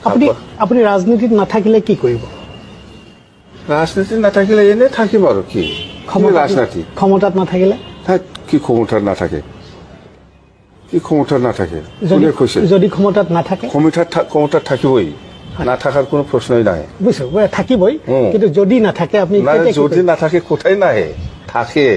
আপুনি আপুনি ৰাজনীতিত নাথাকিলে কি কৰিব ৰাজনীতি নাথাকিলে এনে থাকিব আৰু কি ৰাজনীতি ক্ষমতাত নাথাকিলে কি ক্ষমতাত নাথাকে কি ক্ষমতাত নাথাকে যদি ক্ষমতাত নাথাকে ক্ষমতাত থাকিবই নাথাকাৰ কোনো প্ৰশ্নই নাই বুজিছো থাকিবই কিন্তু যদি নাথাকে আপুনি যদি নাথাকে কোথায় নাহে থাকে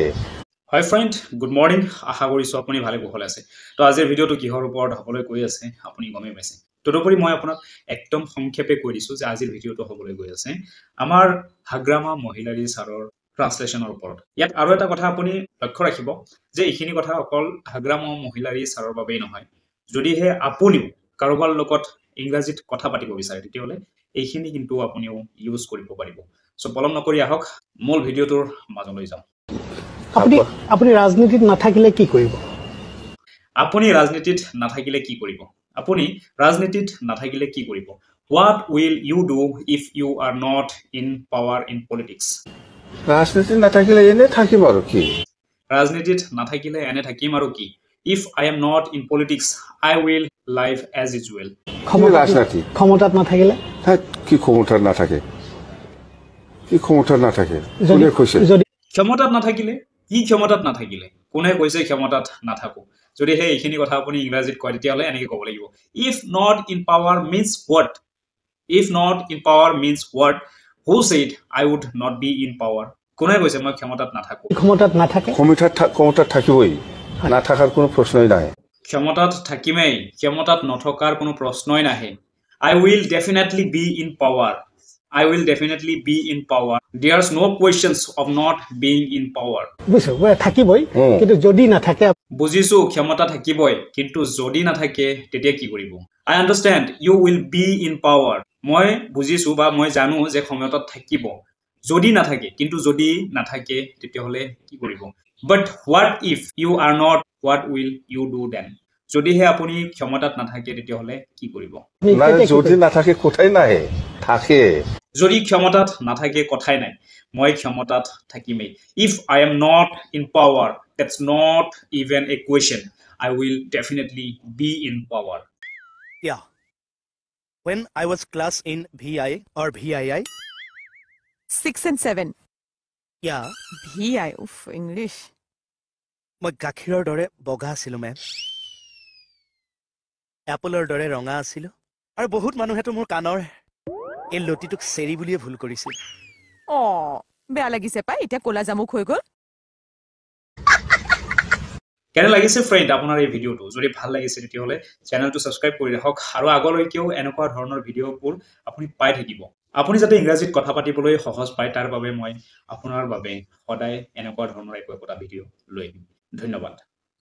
হাই ফ্ৰেণ্ড গুড মৰ্নিং আশা কৰিছো আপুনি ভালে কুশলে আছে তো আজিৰ ভিডিঅটো কিহৰ ওপৰত হ'বলৈ গৈ আছে আপুনি গমেই পাইছে তদুপৰি মই আপোনাক একদম সংক্ষেপে কৈ দিছো যে আজিৰ ভিডিঅটো হ'বলৈ গৈ আছে আমাৰ হাগ্ৰামা মহিলাৰী ছাৰৰ ট্ৰান্সলেশ্যনৰ ওপৰত ইয়াত আৰু এটা কথা আপুনি লক্ষ্য ৰাখিব যে এইখিনি কথা অকল হাগ্ৰামা মহিলাৰী ছাৰৰ বাবেই নহয় যদিহে আপুনিও কাৰোবাৰ লগত ইংৰাজীত কথা পাতিব বিচাৰে তেতিয়াহ'লে এইখিনি কিন্তু আপুনিও ইউজ কৰিব পাৰিব সো পলম নকৰি আহক মূল ভিডিঅটোৰ মাজলৈ যাওঁ আপুনি ৰাজনীতিত নাথাকিলে কি কৰিব আপুনি ৰাজনীতিত নাথাকিলে কি কৰিব আপুনি ৰাজনীতিত নাথাকিলে কি কৰিব what will you do if you are not in power in politics ৰাজনীতি নাথাকিলে এনে থাকিব আৰু কি ৰাজনীতিত নাথাকিলে এনে থাকিম আৰু কি if I am not in politics I will live as usual ক্ষমতাত নাথাকিলে কি ক্ষমতাত নাথাকে কি ক্ষমতাত নাথাকে ক্ষমতাত নাথাকিলে কি ক্ষমতাত নাথাকিলে কোনে কৈছে ক্ষমতাত নাথাকো যদি হে এইখিনি কথা আপুনি ইংৰাজীত কয় তেতিয়াহ'লে এনেকৈ ক'ব লাগিব if not in power means what if not in power means what who said I would not be in power কোনে কৈছে মই ক্ষমতাত নাথাকো ক্ষমতাত নাথাকে ক্ষমতাত থাকিবই নাথাকাৰ কোনো প্ৰশ্নই নাই ক্ষমতাত থাকিমেই ক্ষমতাত নথকাৰ কোনো প্ৰশ্নই নাহে I will definitely be in power I will definitely be in power. There's no questions of not being in power. বুজিছো থাকিবই কিন্তু যদি নাথাকে বুজিছো ক্ষমতা থাকিবই কিন্তু যদি নাথাকে তেতিয়া কি কৰিব I understand you will be in power. মই বুজিছো বা মই জানো যে ক্ষমতাত থাকিব যদি নাথাকে কিন্তু যদি নাথাকে তেতিয়াহ'লে কি কৰিব But what if you are not what will you do then? যদিহে আপুনি ক্ষমতাত নাথাকে তেতিয়াহ'লে কি কৰিব যদি নাথাকে কোথায় নাহে থাকে যদি ক্ষমতাত নাথাকে কথাই নাই মই ক্ষমতাত থাকিমেই if I am not in power that's not even a question I will definitely be in power yeah when I was class in VI or VII 6 and 7 yeah VI of English মই গাখীৰৰ দৰে বগা আছিলো ma'am এপলৰ দৰে ৰঙা আছিলো আৰু বহুত মানুহেতো মোৰ কাণৰ এই লটিটোক চেৰি বুলিয়ে ভুল কৰিছিল বেয়া লাগিছে পাই এটা কোলা জামুক হৈ গ'ল কেনে লাগিছে ফ্ৰেণ্ড আপোনাৰ এই ভিডিঅটো যদি ভাল লাগিছে তেতিয়াহ'লে চেনেলটো সাবস্ক্ৰাইব কৰি ৰাখক আৰু আগলৈকেও এনেকুৱা ধৰণৰ ভিডিঅ'বোৰ আপুনি পাই থাকিব আপুনি যাতে ইংৰাজীত কথা পাতিবলৈ সহজ পায় তাৰ বাবে মই আপোনাৰ বাবে সদায় এনেকুৱা ধৰণৰ একো একোটা ভিডিঅ' লৈ আহিম ধন্যবাদ